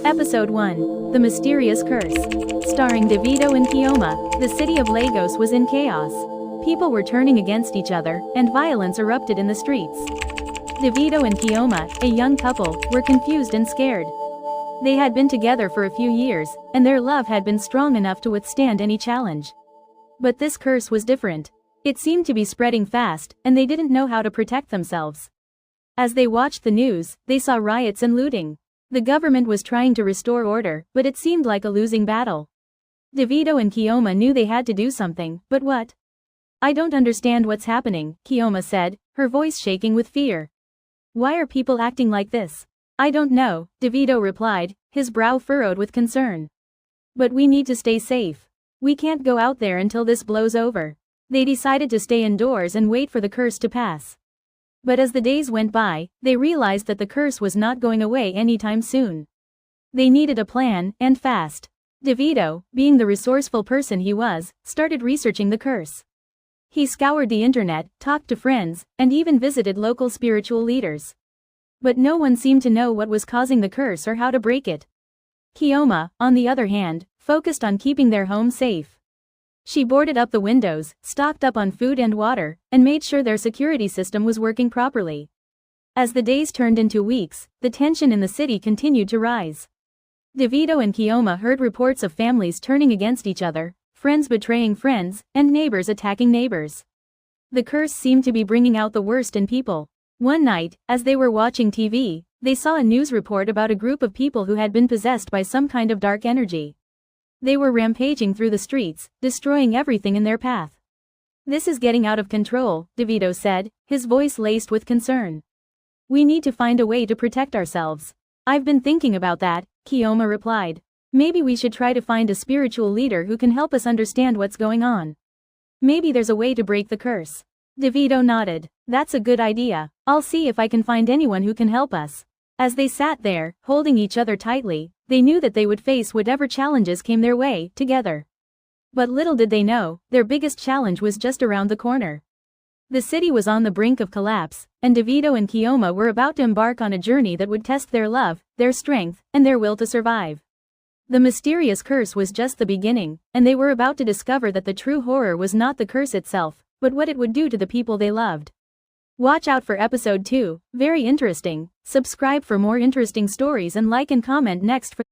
Episode 1. The Mysterious Curse. Starring Davido and Chioma, the city of Lagos was in chaos. People were turning against each other, and violence erupted in the streets. Davido and Chioma, a young couple, were confused and scared. They had been together for a few years, and their love had been strong enough to withstand any challenge. But this curse was different. It seemed to be spreading fast, and they didn't know how to protect themselves. As they watched the news, they saw riots and looting. The government was trying to restore order, but it seemed like a losing battle. Davido and Chioma knew they had to do something, but what? "I don't understand what's happening," Chioma said, her voice shaking with fear. "Why are people acting like this?" "I don't know," Davido replied, his brow furrowed with concern. "But we need to stay safe. We can't go out there until this blows over." They decided to stay indoors and wait for the curse to pass. But as the days went by, they realized that the curse was not going away anytime soon. They needed a plan, and fast. Davido, being the resourceful person he was, started researching the curse. He scoured the internet, talked to friends, and even visited local spiritual leaders. But no one seemed to know what was causing the curse or how to break it. Chioma, on the other hand, focused on keeping their home safe. She boarded up the windows, stocked up on food and water, and made sure their security system was working properly. As the days turned into weeks, the tension in the city continued to rise. Davido and Chioma heard reports of families turning against each other, friends betraying friends, and neighbors attacking neighbors. The curse seemed to be bringing out the worst in people. One night, as they were watching TV, they saw a news report about a group of people who had been possessed by some kind of dark energy. They were rampaging through the streets, destroying everything in their path. "This is getting out of control," Davido said, his voice laced with concern. "We need to find a way to protect ourselves." "I've been thinking about that," Chioma replied. "Maybe we should try to find a spiritual leader who can help us understand what's going on. Maybe there's a way to break the curse." Davido nodded. "That's a good idea. I'll see if I can find anyone who can help us." As they sat there, holding each other tightly, they knew that they would face whatever challenges came their way, together. But little did they know, their biggest challenge was just around the corner. The city was on the brink of collapse, and Davido and Chioma were about to embark on a journey that would test their love, their strength, and their will to survive. The mysterious curse was just the beginning, and they were about to discover that the true horror was not the curse itself, but what it would do to the people they loved. Watch out for episode 2, very interesting. Subscribe for more interesting stories and like and comment next for